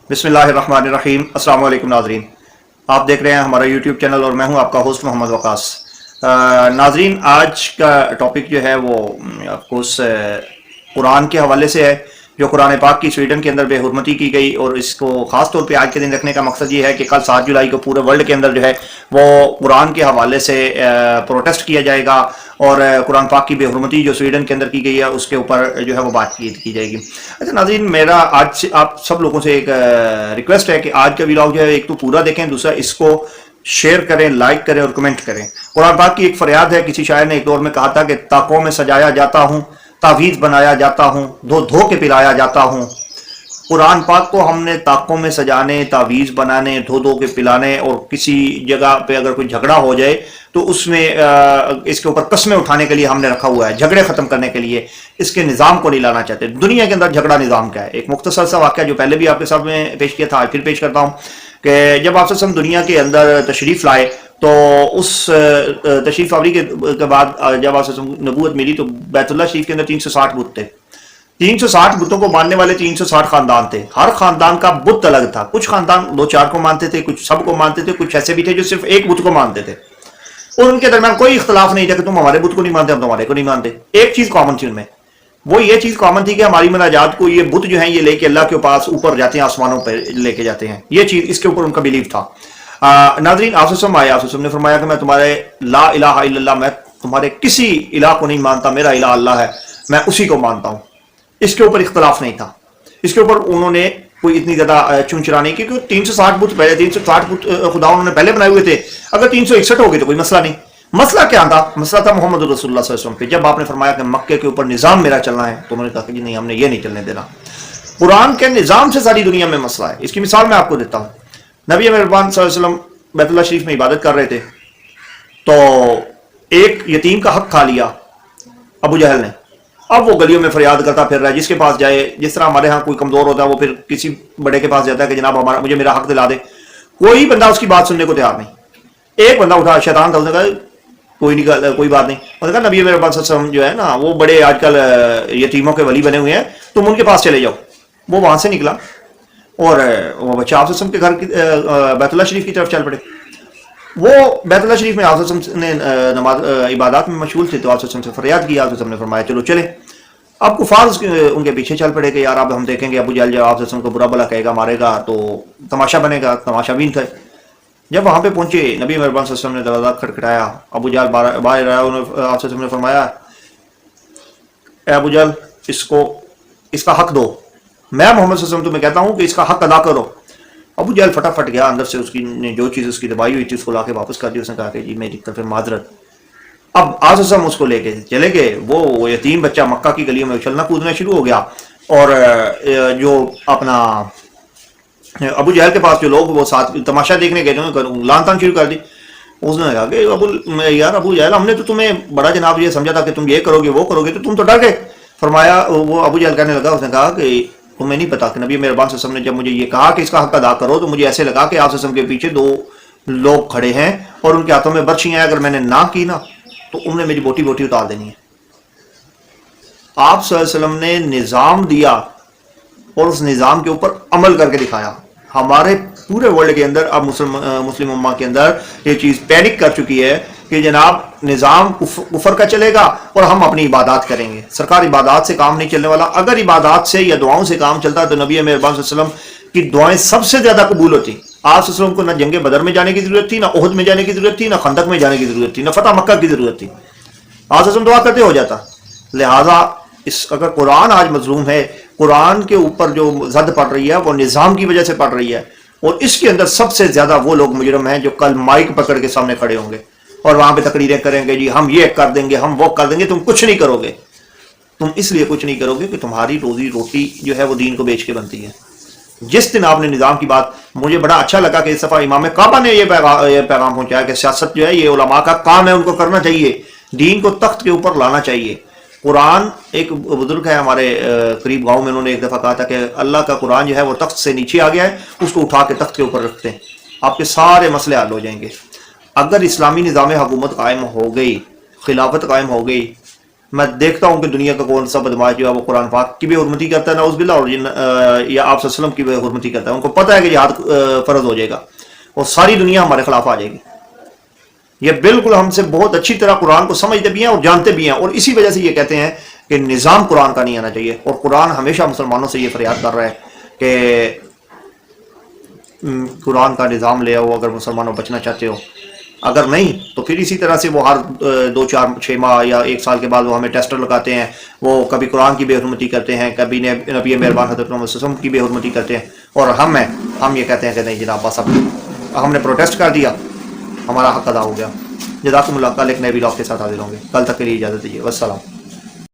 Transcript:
बिस्मिल्लाहिर्रहमानिर्रहीम। अस्सलाम वालेकुम नाजरीन, आप देख रहे हैं हमारा यूट्यूब चैनल और मैं हूं आपका होस्ट मोहम्मद वकास। नाजरीन, आज का टॉपिक जो है वो ऑफकोर्स कुरान के हवाले से है, जो कुरान पाक की स्वीडन के अंदर बेहुरमती की गई, और इसको ख़ास तौर पे आज के दिन रखने का मकसद ये है कि कल 7 जुलाई को पूरे वर्ल्ड के अंदर जो है वो कुरान के हवाले से प्रोटेस्ट किया जाएगा और कुरान पाक की बेहुरमती जो स्वीडन के अंदर की गई है उसके ऊपर जो है वो बातचीत की जाएगी। अच्छा नाज़रीन, मेरा आज से आप सब लोगों से एक रिक्वेस्ट है कि आज का व्लॉग जो है एक तो पूरा देखें, दूसरा इसको शेयर करें, लाइक करें और कमेंट करें। कुरान पाक की एक फरियाद है, किसी शायर ने एक दौर में कहा था कि ताकों में सजाया जाता हूँ, तावीज़ बनाया जाता हूँ, धो धो के पिलाया जाता हूँ। कुरान पाक को हमने ताकों में सजाने, तावीज़ बनाने, धो धो के पिलाने और किसी जगह पे अगर कोई झगड़ा हो जाए तो उसमें इसके ऊपर कस्में उठाने के लिए हमने रखा हुआ है, झगड़े ख़त्म करने के लिए। इसके निज़ाम को नहीं लाना चाहते। दुनिया के अंदर झगड़ा निज़ाम क्या है? एक मुख्तसर सा वाक़या जो पहले भी आपके सामने पेश किया था, आज फिर पेश करता हूँ कि जब आप सब दुनिया के अंदर तशरीफ़ लाए तो उस तशरीफ़ आवरी के बाद जब आप नबूवत मिली तो बैतुल्लाह शरीफ के अंदर 360 बुत थे। 360 बुतों को मानने वाले 360 खानदान थे। हर खानदान का बुत अलग था। कुछ खानदान 2-4 को मानते थे, कुछ सब को मानते थे, कुछ ऐसे भी थे जो सिर्फ एक बुत को मानते थे और उनके दरमियान कोई इख्तलाफ नहीं था कि तुम हमारे बुत को नहीं मानते, हम तुम्हारे को नहीं मानते। एक चीज कॉमन थी उनमें, वो ये चीज कॉमन थी कि हमारी मुनाजात को ये बुत जो है ये लेके अल्लाह के पास ऊपर जाते हैं, आसमानों पर लेके जाते हैं। ये चीज, इसके ऊपर उनका बिलीव था। नाज़रीन, आपसे आया, आपसे ने फरमाया कि मैं तुम्हारे ला इलाहा इल्लल्लाह, मैं तुम्हारे किसी इलाह को नहीं मानता, मेरा इलाह अल्लाह है, मैं उसी को मानता हूं। इसके ऊपर इख्तलाफ नहीं था। इसके ऊपर उन्होंने कोई इतनी ज्यादा चुनचुरा नहीं की, क्योंकि 360 बुत पहले 360 बुत खुदा उन्होंने पहले बनाए हुए थे। अगर 361 हो गए तो कोई मसला नहीं। मसला क्या था? मसला था मोहम्मद रसूलुल्लाह सल्लल्लाहु अलैहि वसल्लम पे। जब आपने फरमाया कि मक्के के ऊपर निजाम मेरा चलना है तो उन्होंने कहा कि नहीं, हमने ये नहीं चलने देना। कुरान के निजाम से सारी दुनिया में मसला है। इसकी मिसाल मैं आपको देता हूं। नबी मेहरबान सल्लल्लाहु अलैहि वसल्लम बैतुल्लाह शरीफ में इबादत कर रहे थे तो एक यतीम का हक खा लिया अबू जहल ने। अब वो गलियों में फरियाद करता फिर रहा है, जिसके पास जाए। जिस तरह हमारे यहाँ कोई कमजोर होता है वो फिर किसी बड़े के पास जाता है कि जनाब हमारा, मुझे मेरा हक दिला दे। कोई बंदा उसकी बात सुनने को तैयार नहीं। एक बंदा उठा, शैतान था, उसने कहा कोई नहीं, कोई बात नहीं। उसने कहा नबी मेरे पास जो है ना वो बड़े आजकल यतीमों के वली बने हुए हैं, तुम उनके पास चले जाओ। वो वहां से निकला और वो बच्चा आप के घर की बैतुल्लाह शरीफ की तरफ चल पड़े। वो बैतुल्लाह शरीफ में आप ने नमाज इबादत में मशगूल थे तो आप से फरियाद किया। आप ने फरमाया चलो चले। अब कुफार उनके पीछे चल पड़े कि यार अब हम देखेंगे अबू जहल जब आप को बुरा भला कहेगा, मारेगा तो तमाशा बनेगा। तमाशा बीन था। जब वहां पे पहुंचे, नबी मेहरबान सल्लल्लाहु अलैहि वसल्लम ने दरवाजा खटखटाया। अबू जहल बाहर आया। आपसे ने फरमाया अबू जहल, इसका हक दो। मैं मोहम्मद सल्लल्लाहु अलैहि वसल्लम तुम्हें कहता हूं कि इसका हक अदा करो। अबू जहल फटाफट गया अंदर से, उसकी ने जो चीज़ उसकी दबाई हुई थी उसको लाके वापस कर दी। उसने कहा कि जी मेरी तरफ माजरत। अब आसम उसको लेके चले गए। वो यतीम बच्चा मक्का की गलियों में उछलना कूदना शुरू हो गया और जो अपना अबू जहल के पास जो लोग वो साथ तमाशा देखने गए थे लान तान शुरू कर दी। उसने कहा कि यार अबू जहल, हमने तो तुम्हें बड़ा जनाब ये समझा था कि तुम ये करोगे वो करोगे, तो तुम तो डर गए। फरमाया, वो अबू जहल कहने लगा, उसने कहा कि तुम्हें नहीं पता कि नबी मेहरबान सल्लल्लाहु अलैहि वसल्लम ने जब मुझे ये कहा कि इसका हक अदा करो तो मुझे ऐसे लगा कि आप सल्लल्लाहु अलैहि वसल्लम के पीछे 2 लोग खड़े हैं और उनके हाथों में बर्छियां हैं। अगर मैंने ना की ना तो उन्हें मेरी बोटी बोटी उतार देनी है। आप सल्लल्लाहु अलैहि वसल्लम ने निज़ाम दिया और उस निज़ाम के ऊपर अमल करके दिखाया। हमारे पूरे वर्ल्ड के अंदर अब मुस्लिम उम्मा के अंदर ये चीज़ पैनिक कर चुकी है कि जनाब निज़ाम कुफर का चलेगा और हम अपनी इबादत करेंगे। सरकार इबादत से काम नहीं चलने वाला। अगर इबादत से या दुआओं से काम चलता तो नबी मेहरबान सल्लल्लाहु अलैहि वसल्लम की दुआएं सबसे ज्यादा कबूल होती। आप सल्लल्लाहु अलैहि वसल्लम को ना जंगे बदर में जाने की जरूरत थी, ना उहद में जाने की जरूरत थी, ना खंदक में जाने की जरूरत थी, ना फतह मक्का की जरूरत थी। आप सल्लल्लाहु अलैहि वसल्लम दुआ करते हो जाता। लिहाजा अगर कुरान आज मजलूम है, कुरान के ऊपर जो जद पड़ रही है वो निज़ाम की वजह से पड़ रही है और इसके अंदर सबसे ज्यादा वो लोग मुजरम हैं जो कल माइक पकड़ के सामने खड़े होंगे और वहां पे तकरीरें करेंगे, जी हम ये कर देंगे, हम वो कर देंगे। तुम कुछ नहीं करोगे। तुम इसलिए कुछ नहीं करोगे कि तुम्हारी रोजी रोटी जो है वो दीन को बेच के बनती है। जिस दिन आपने निज़ाम की बात, मुझे बड़ा अच्छा लगा कि इस दफा इमाम काबा ने ये पैगाम पहुंचाया कि सियासत जो है ये उलमा का काम है, उनको करना चाहिए, दीन को तख्त के ऊपर लाना चाहिए। कुरान, एक बुजुर्ग है हमारे करीब गांव में, उन्होंने एक दफा कहा था कि अल्लाह का कुरान जो है वो तख्त से नीचे आ गया है, उसको उठा के तख्त के ऊपर रखते हैं, आपके सारे मसले हल हो जाएंगे। अगर इस्लामी निज़ाम हुकूमत कायम हो गई, खिलाफत कायम हो गई, میں دیکھتا ہوں کہ دنیا کا کون سا بدماش جو ہے وہ قرآن پاک کی بھی حرمتی کرتا ہے نعوذ باللہ، اور یا آپ صلی اللہ علیہ وسلم کی بھی حرمتی کرتا ہے. ان کو پتہ ہے کہ جہاد فرض ہو جائے گا اور ساری دنیا ہمارے خلاف آ جائے گی. یہ بالکل ہم سے بہت اچھی طرح قرآن کو سمجھتے بھی ہیں اور جانتے بھی ہیں، اور اسی وجہ سے یہ کہتے ہیں کہ نظام قرآن کا نہیں آنا چاہیے. اور قرآن ہمیشہ مسلمانوں سے یہ فریاد کر رہا ہے کہ قرآن کا نظام لے آؤ اگر مسلمانوں بچنا چاہتے ہو. اگر نہیں تو پھر اسی طرح سے وہ ہر 2 4 6 ماہ یا 1 سال کے بعد وہ ہمیں ٹیسٹر لگاتے ہیں. وہ کبھی قرآن کی بے حرمتی کرتے ہیں، کبھی نبی مہربان حضرت محمد صلی اللہ علیہ وسلم کی بے حرمتی کرتے ہیں. اور ہم یہ کہتے ہیں کہ نہیں جناب، بس اب ہم نے پروٹیسٹ کر دیا، ہمارا حق ادا ہو گیا. جزاکم اللہ. کل ایک نئے ولاگ کے ساتھ حاضر ہوں گے. کل تک کے لیے اجازت دیجیے. والسلام.